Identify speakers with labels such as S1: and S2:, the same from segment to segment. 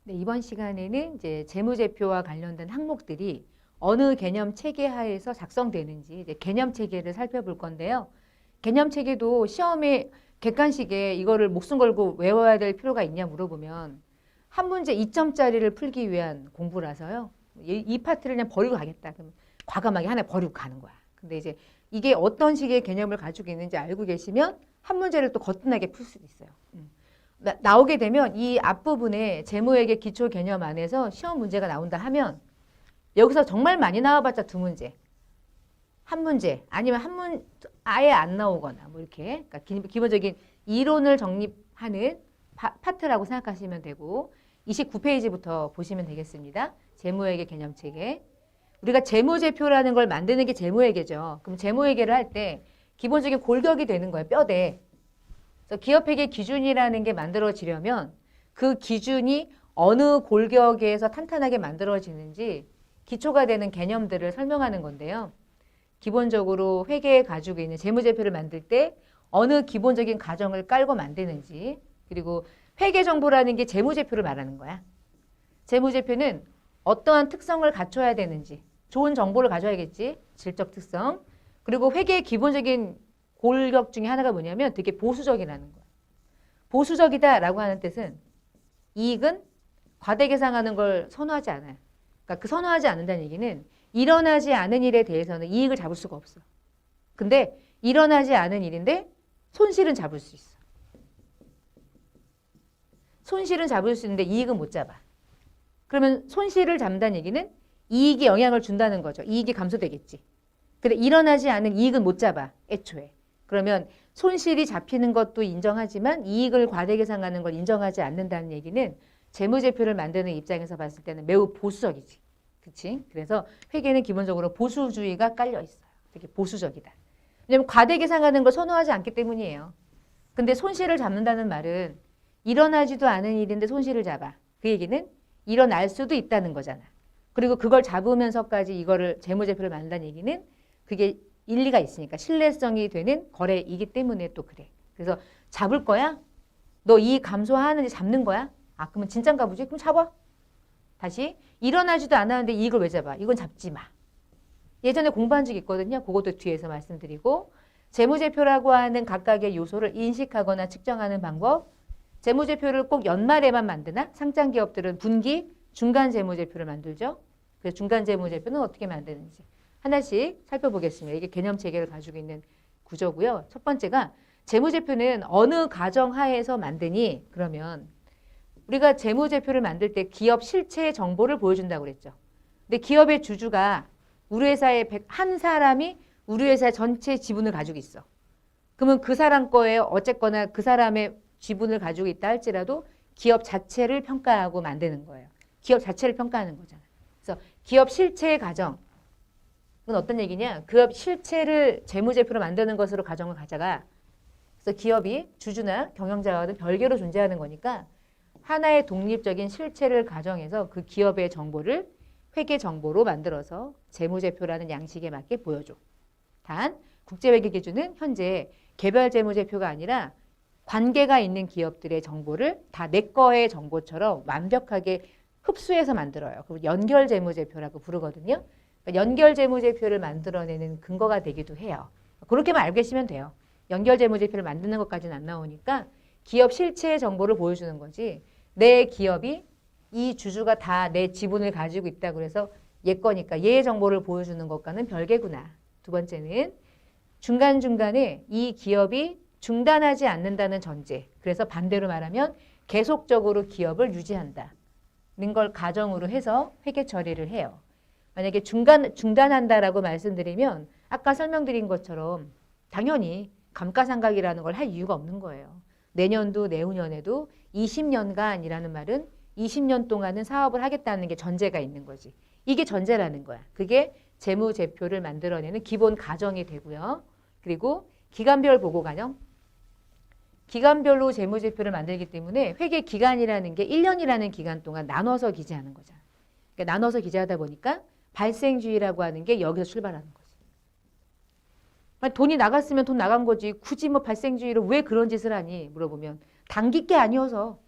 S1: 네, 이번 시간에는 이제 재무제표와 관련된 항목들이 어느 개념 체계 하에서 작성되는지 이제 개념 체계를 살펴볼 건데요. 개념 체계도 시험에 객관식에 이거를 목숨 걸고 외워야 될 필요가 있냐 물어보면 한 문제 2점짜리를 풀기 위한 공부라서요. 이 파트를 그냥 버리고 가겠다. 그러면 과감하게 하나 버리고 가는 거야. 근데 이제 이게 어떤 식의 개념을 가지고 있는지 알고 계시면 한 문제를 또 거뜬하게 풀 수도 있어요. 나오게 되면 이 앞부분에 재무회계 기초 개념 안에서 시험 문제가 나온다 하면 여기서 정말 많이 나와봤자 두 문제, 한 문제 아니면 아예 안 나오거나 뭐 이렇게 그러니까 기본적인 이론을 정립하는 파트라고 생각하시면 되고 29페이지부터 보시면 되겠습니다. 재무회계 개념 체계. 우리가 재무제표라는 걸 만드는 게 재무회계죠. 그럼 재무회계를 할 때 기본적인 골격이 되는 거예요. 뼈대. 기업회계 기준이라는 게 만들어지려면 그 기준이 어느 골격에서 탄탄하게 만들어지는지 기초가 되는 개념들을 설명하는 건데요. 기본적으로 회계에 가지고 있는 재무제표를 만들 때 어느 기본적인 가정을 깔고 만드는지, 그리고 회계정보라는 게 재무제표를 말하는 거야. 재무제표는 어떠한 특성을 갖춰야 되는지, 좋은 정보를 가져야겠지, 질적 특성. 그리고 회계의 기본적인 골격 중에 하나가 뭐냐면 되게 보수적이라는 거야. 보수적이다라고 하는 뜻은 이익은 과대 계상하는 걸 선호하지 않아요. 그러니까 그 선호하지 않는다는 얘기는 일어나지 않은 일에 대해서는 이익을 잡을 수가 없어. 근데 일어나지 않은 일인데 손실은 잡을 수 있어. 손실은 잡을 수 있는데 이익은 못 잡아. 그러면 손실을 잡는다는 얘기는 이익에 영향을 준다는 거죠. 이익이 감소되겠지. 근데 일어나지 않은 이익은 못 잡아, 애초에. 그러면 손실이 잡히는 것도 인정하지만 이익을 과대 계상하는 걸 인정하지 않는다는 얘기는 재무제표를 만드는 입장에서 봤을 때는 매우 보수적이지. 그치? 그래서 회계는 기본적으로 보수주의가 깔려 있어요. 되게 보수적이다. 왜냐면 과대 계상하는 걸 선호하지 않기 때문이에요. 근데 손실을 잡는다는 말은 일어나지도 않은 일인데 손실을 잡아. 그 얘기는 일어날 수도 있다는 거잖아. 그리고 그걸 잡으면서까지 이거를 재무제표를 만든다는 얘기는 그게 일리가 있으니까 신뢰성이 되는 거래이기 때문에 또 그래. 그래서 잡을 거야? 너 이익 감소하는지 잡는 거야? 아, 그러면 진짠가 보지? 그럼 잡아. 다시 일어나지도 않았는데 이익을 왜 잡아? 이건 잡지 마. 예전에 공부한 적 있거든요. 그것도 뒤에서 말씀드리고 재무제표라고 하는 각각의 요소를 인식하거나 측정하는 방법. 재무제표를 꼭 연말에만 만드나? 상장기업들은 분기, 중간 재무제표를 만들죠. 그래서 중간 재무제표는 어떻게 만드는지 하나씩 살펴보겠습니다. 이게 개념 체계를 가지고 있는 구조고요. 첫 번째가 재무제표는 어느 가정 하에서 만드니? 그러면 우리가 재무제표를 만들 때 기업 실체 정보를 보여준다고 그랬죠. 근데 기업의 주주가 우리 회사의 한 사람이 우리 회사 전체 지분을 가지고 있어. 그러면 그 사람 거에 어쨌거나 그 사람의 지분을 가지고 있다 할지라도 기업 자체를 평가하고 만드는 거예요. 기업 자체를 평가하는 거잖아요. 그래서 기업 실체 가정. 그건 어떤 얘기냐? 기업 실체를 재무제표로 만드는 것으로 가정을 가져가. 그래서 기업이 주주나 경영자와는 별개로 존재하는 거니까 하나의 독립적인 실체를 가정해서 그 기업의 정보를 회계 정보로 만들어서 재무제표라는 양식에 맞게 보여줘. 단, 국제회계 기준은 현재 개별 재무제표가 아니라 관계가 있는 기업들의 정보를 다 내 거의 정보처럼 완벽하게 흡수해서 만들어요. 그리고 연결 재무제표라고 부르거든요. 연결 재무제표를 만들어내는 근거가 되기도 해요. 그렇게만 알고 계시면 돼요. 연결 재무제표를 만드는 것까지는 안 나오니까 기업 실체의 정보를 보여주는 거지 내 기업이 이 주주가 다 내 지분을 가지고 있다고 해서 얘 거니까 얘의 정보를 보여주는 것과는 별개구나. 두 번째는 중간중간에 이 기업이 중단하지 않는다는 전제. 그래서 반대로 말하면 계속적으로 기업을 유지한다는 걸 가정으로 해서 회계 처리를 해요. 만약에 중단한다라고 말씀드리면 아까 설명드린 것처럼 당연히 감가상각이라는 걸 할 이유가 없는 거예요. 내년도 내후년에도 20년간이라는 말은 20년 동안은 사업을 하겠다는 게 전제가 있는 거지. 이게 전제라는 거야. 그게 재무제표를 만들어내는 기본 가정이 되고요. 그리고 기간별 보고 가정. 기간별로 재무제표를 만들기 때문에 회계 기간이라는 게 1년이라는 기간 동안 나눠서 기재하는 거잖아. 그러니까 나눠서 기재하다 보니까 발생주의라고 하는 게 여기서 출발하는 거지. 돈이 나갔으면 돈 나간 거지. 굳이 뭐 발생주의로 왜 그런 짓을 하니? 물어보면 단기 게 아니어서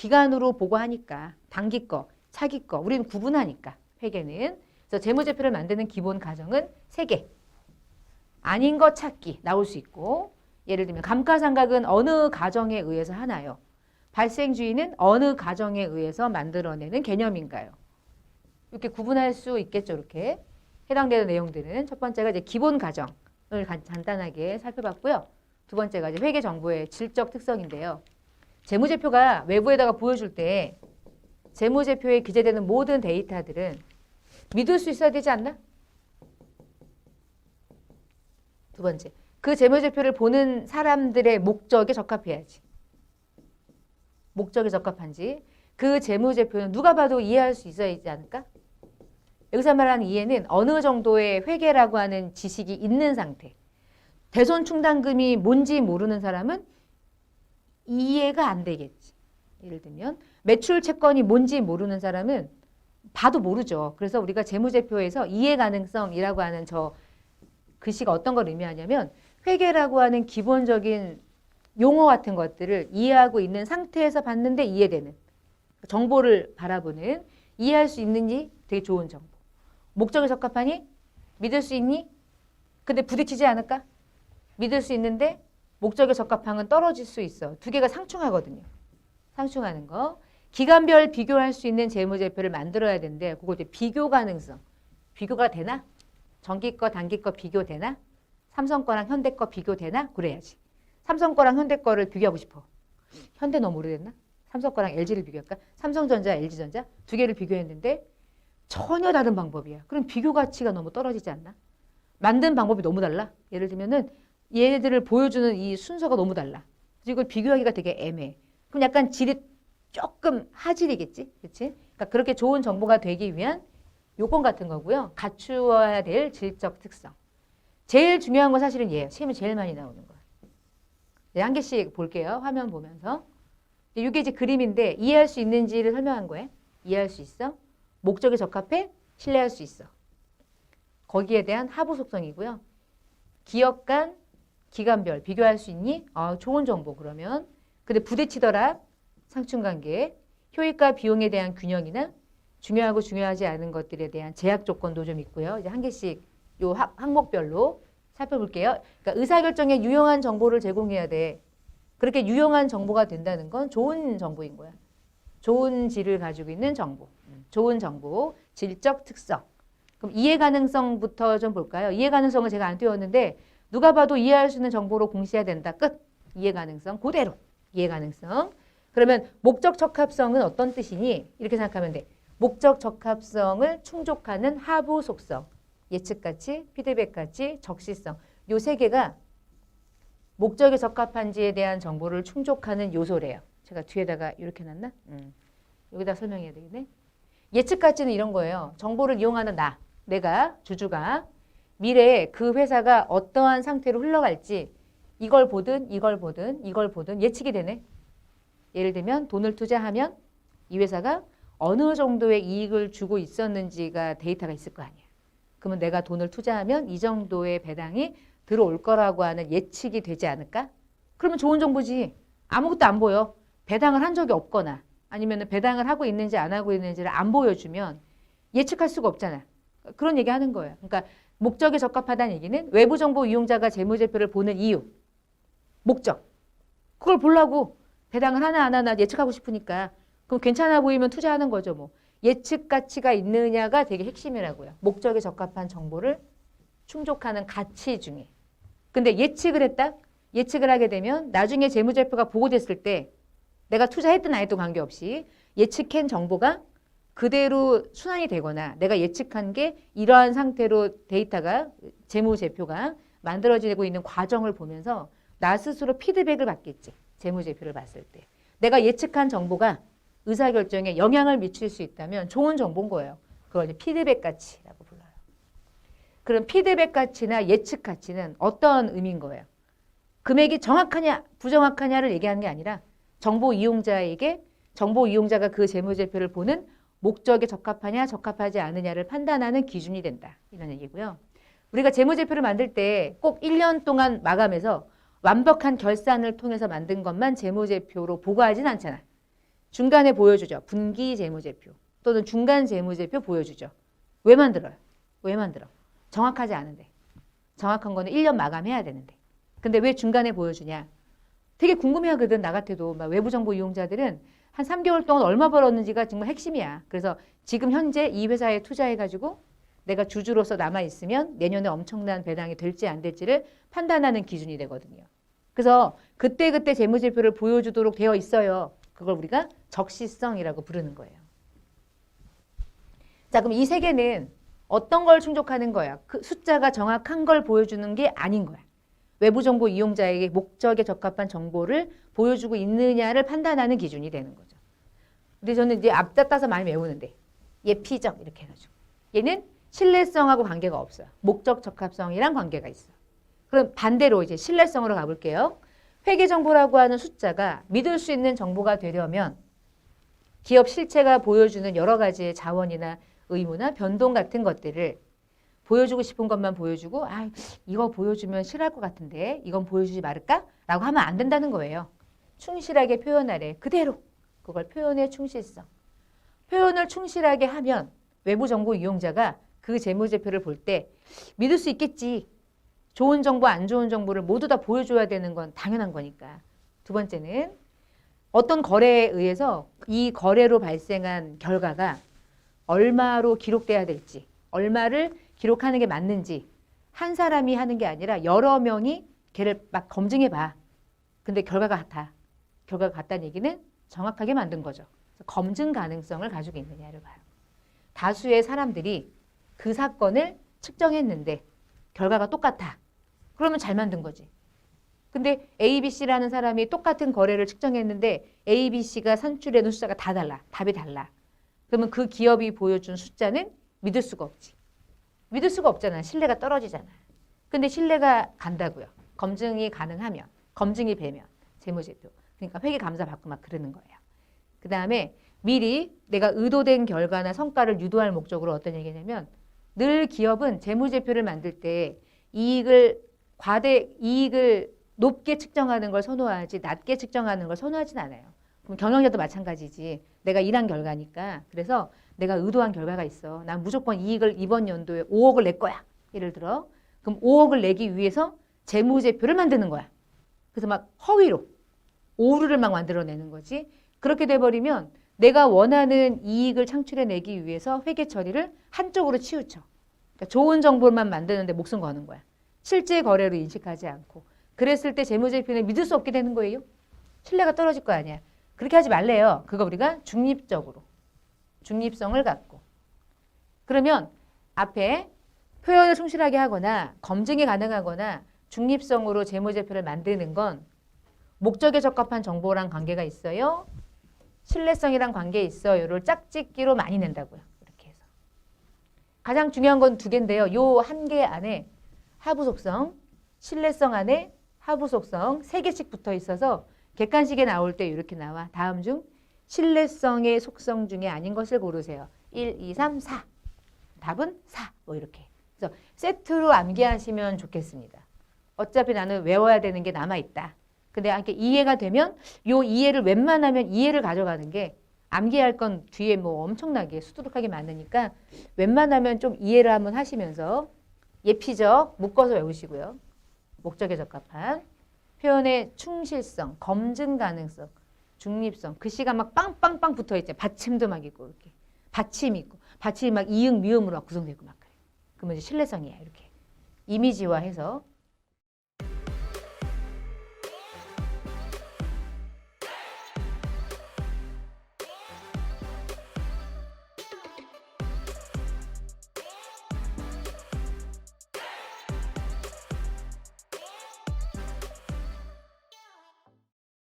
S1: 기간으로 보고하니까 단기 거, 차기 거 우리는 구분하니까 회계는. 그래서 재무제표를 만드는 기본 과정은 3개. 아닌 거 찾기 나올 수 있고 예를 들면 감가상각은 어느 가정에 의해서 하나요? 발생주의는 어느 가정에 의해서 만들어내는 개념인가요? 이렇게 구분할 수 있겠죠. 이렇게 해당되는 내용들은 첫 번째가 이제 기본 가정을 간단하게 살펴봤고요. 두 번째가 이제 회계 정보의 질적 특성인데요. 재무제표가 외부에다가 보여줄 때 재무제표에 기재되는 모든 데이터들은 믿을 수 있어야 되지 않나? 두 번째, 그 재무제표를 보는 사람들의 목적에 적합해야지. 목적에 적합한지. 그 재무제표는 누가 봐도 이해할 수 있어야 하지 않을까? 여기서 말하는 이해는 어느 정도의 회계라고 하는 지식이 있는 상태. 대손 충당금이 뭔지 모르는 사람은 이해가 안 되겠지. 예를 들면 매출 채권이 뭔지 모르는 사람은 봐도 모르죠. 그래서 우리가 재무제표에서 이해 가능성이라고 하는 저 글씨가 어떤 걸 의미하냐면 회계라고 하는 기본적인 용어 같은 것들을 이해하고 있는 상태에서 봤는데 이해되는 정보를 바라보는 이해할 수 있는지 되게 좋은 정보. 목적에 적합하니? 믿을 수 있니? 근데 부딪히지 않을까? 믿을 수 있는데 목적에 적합함은 떨어질 수 있어. 두 개가 상충하거든요. 상충하는 거. 기간별 비교할 수 있는 재무제표를 만들어야 되는데 그거 이제 비교 가능성. 비교가 되나? 전기 거, 단기 거 비교되나? 삼성 거랑 현대 거 비교되나? 그래야지. 삼성 거랑 현대 거를 비교하고 싶어. 현대 너무 오래됐나? 삼성 거랑 LG를 비교할까? 삼성전자, LG전자 두 개를 비교했는데 전혀 다른 방법이야. 그럼 비교 가치가 너무 떨어지지 않나? 만든 방법이 너무 달라. 예를 들면은 얘네들을 보여주는 이 순서가 너무 달라. 그래서 이걸 비교하기가 되게 애매해. 그럼 약간 질이 조금 하질이겠지? 그렇지? 그러니까 그렇게 좋은 정보가 되기 위한 요건 같은 거고요. 갖추어야 될 질적 특성. 제일 중요한 건 사실은 얘예요. 시험에 제일 많이 나오는 거예요. 네, 한 개씩 볼게요. 화면 보면서. 이게 이제 그림인데 이해할 수 있는지를 설명한 거예요. 이해할 수 있어? 목적에 적합해? 신뢰할 수 있어. 거기에 대한 하부 속성이고요. 기업 간, 기간별 비교할 수 있니? 좋은 정보 그러면. 근데 부딪히더라. 상충관계. 효익과 비용에 대한 균형이나 중요하고 중요하지 않은 것들에 대한 제약 조건도 좀 있고요. 이제 한 개씩 요 항목별로 살펴볼게요. 그러니까 의사결정에 유용한 정보를 제공해야 돼. 그렇게 유용한 정보가 된다는 건 좋은 정보인 거야. 좋은 질을 가지고 있는 정보. 좋은 정보, 질적 특성. 그럼 이해 가능성부터 좀 볼까요? 이해 가능성은 제가 안 띄웠는데 누가 봐도 이해할 수 있는 정보로 공시해야 된다. 끝. 이해 가능성 그대로. 이해 가능성. 그러면 목적 적합성은 어떤 뜻이니? 이렇게 생각하면 돼. 목적 적합성을 충족하는 하부 속성. 예측가치, 피드백가치, 적시성. 요 세 개가 목적에 적합한지에 대한 정보를 충족하는 요소래요. 제가 뒤에다가 이렇게 놨나? 여기다 설명해야 되겠네. 예측가치는 이런 거예요. 정보를 이용하는 내가 주주가 미래에 그 회사가 어떠한 상태로 흘러갈지 이걸 보든 이걸 보든 이걸 보든 예측이 되네. 예를 들면 돈을 투자하면 이 회사가 어느 정도의 이익을 주고 있었는지가 데이터가 있을 거 아니야. 그러면 내가 돈을 투자하면 이 정도의 배당이 들어올 거라고 하는 예측이 되지 않을까? 그러면 좋은 정보지. 아무것도 안 보여. 배당을 한 적이 없거나 아니면 배당을 하고 있는지 안 하고 있는지를 안 보여주면 예측할 수가 없잖아. 그런 얘기 하는 거예요. 그러니까 목적에 적합하다는 얘기는 외부 정보 이용자가 재무제표를 보는 이유, 목적. 그걸 보려고 배당을 하나 안 하나 예측하고 싶으니까 그럼 괜찮아 보이면 투자하는 거죠. 뭐 예측 가치가 있느냐가 되게 핵심이라고요. 목적에 적합한 정보를 충족하는 가치 중에. 근데 예측을 했다? 예측을 하게 되면 나중에 재무제표가 보고됐을 때 내가 투자했든 안 했든 관계없이 예측한 정보가 그대로 순환이 되거나 내가 예측한 게 이러한 상태로 데이터가 재무제표가 만들어지고 있는 과정을 보면서 나 스스로 피드백을 받겠지. 재무제표를 봤을 때. 내가 예측한 정보가 의사결정에 영향을 미칠 수 있다면 좋은 정보인 거예요. 그걸 이제 피드백 가치라고 불러요. 그럼 피드백 가치나 예측 가치는 어떤 의미인 거예요? 금액이 정확하냐 부정확하냐를 얘기하는 게 아니라 정보 이용자에게 정보 이용자가 그 재무제표를 보는 목적에 적합하냐 적합하지 않느냐를 판단하는 기준이 된다. 이런 얘기고요. 우리가 재무제표를 만들 때 꼭 1년 동안 마감해서 완벽한 결산을 통해서 만든 것만 재무제표로 보고하진 않잖아. 중간에 보여주죠. 분기 재무제표 또는 중간 재무제표 보여주죠. 왜 만들어요? 왜 만들어? 정확하지 않은데. 정확한 거는 1년 마감해야 되는데. 근데 왜 중간에 보여주냐? 되게 궁금해하거든. 나 같아도 막 외부정보 이용자들은 한 3개월 동안 얼마 벌었는지가 정말 핵심이야. 그래서 지금 현재 이 회사에 투자해가지고 내가 주주로서 남아있으면 내년에 엄청난 배당이 될지 안 될지를 판단하는 기준이 되거든요. 그래서 그때그때 재무제표를 보여주도록 되어 있어요. 그걸 우리가 적시성이라고 부르는 거예요. 자, 그럼 이 세 개는 어떤 걸 충족하는 거야? 그 숫자가 정확한 걸 보여주는 게 아닌 거야. 외부정보 이용자에게 목적에 적합한 정보를 보여주고 있느냐를 판단하는 기준이 되는 거죠. 근데 저는 이제 앞잡다서 많이 외우는데 예피적 이렇게 해가지고 얘는 신뢰성하고 관계가 없어요. 목적 적합성이랑 관계가 있어요. 그럼 반대로 이제 신뢰성으로 가볼게요. 회계정보라고 하는 숫자가 믿을 수 있는 정보가 되려면 기업 실체가 보여주는 여러 가지의 자원이나 의무나 변동 같은 것들을 보여주고 싶은 것만 보여주고 이거 보여주면 싫어할 것 같은데 이건 보여주지 말을까? 라고 하면 안 된다는 거예요. 충실하게 표현하래. 그대로 그걸 표현의 충실성. 표현을 충실하게 하면 외부 정보 이용자가 그 재무제표를 볼 때 믿을 수 있겠지. 좋은 정보, 안 좋은 정보를 모두 다 보여줘야 되는 건 당연한 거니까. 두 번째는 어떤 거래에 의해서 이 거래로 발생한 결과가 얼마로 기록돼야 될지, 얼마를 기록하는 게 맞는지 한 사람이 하는 게 아니라 여러 명이 걔를 막 검증해 봐. 근데 결과가 같아. 결과가 같다는 얘기는 정확하게 만든 거죠. 검증 가능성을 가지고 있느냐를 봐요. 다수의 사람들이 그 사건을 측정했는데 결과가 똑같아. 그러면 잘 만든 거지. 근데 ABC라는 사람이 똑같은 거래를 측정했는데 ABC가 산출해놓은 숫자가 다 달라. 답이 달라. 그러면 그 기업이 보여준 숫자는 믿을 수가 없지. 믿을 수가 없잖아. 신뢰가 떨어지잖아. 근데 신뢰가 간다고요. 검증이 가능하면, 검증이 되면, 재무제표. 그러니까 회계감사 받고 막 그러는 거예요. 그 다음에 미리 내가 의도된 결과나 성과를 유도할 목적으로 어떤 얘기냐면 늘 기업은 재무제표를 만들 때 이익을 높게 측정하는 걸 선호하지 낮게 측정하는 걸 선호하진 않아요. 그럼 경영자도 마찬가지지. 내가 일한 결과니까. 그래서 내가 의도한 결과가 있어. 난 무조건 이익을 이번 연도에 5억을 낼 거야. 예를 들어. 그럼 5억을 내기 위해서 재무제표를 만드는 거야. 그래서 막 허위로 오류를 막 만들어내는 거지. 그렇게 돼버리면 내가 원하는 이익을 창출해내기 위해서 회계 처리를 한쪽으로 치우쳐. 그러니까 좋은 정보만 만드는데 목숨 거는 거야. 실제 거래로 인식하지 않고. 그랬을 때 재무제표는 믿을 수 없게 되는 거예요. 신뢰가 떨어질 거 아니야. 그렇게 하지 말래요. 그거 우리가 중립적으로. 중립성을 갖고. 그러면 앞에 표현을 충실하게 하거나 검증이 가능하거나 중립성으로 재무제표를 만드는 건 목적에 적합한 정보랑 관계가 있어요. 신뢰성이랑 관계 있어요를 짝짓기로 많이 낸다고요. 이렇게 해서. 가장 중요한 건 두 개인데요. 요 한 개 안에 하부 속성, 신뢰성 안에 하부 속성 3개씩 붙어 있어서 객관식에 나올 때 이렇게 나와. 다음 중 신뢰성의 속성 중에 아닌 것을 고르세요. 1, 2, 3, 4. 답은 4. 뭐 이렇게. 그래서 세트로 암기하시면 좋겠습니다. 어차피 나는 외워야 되는 게 남아있다. 근데 이렇게 이해가 되면 요 이해를 웬만하면 이해를 가져가는 게 암기할 건 뒤에 뭐 엄청나게 수두룩하게 많으니까 웬만하면 좀 이해를 한번 하시면서 예피적 묶어서 외우시고요. 목적에 적합한 표현의 충실성, 검증 가능성, 중립성. 글씨가 막 빵빵빵 붙어있죠. 받침도 막 있고 이렇게. 받침 있고. 받침이 막 이응, 미음으로 막 구성되고 막 그래요. 그러면 이제 신뢰성이에요. 이렇게. 이미지화해서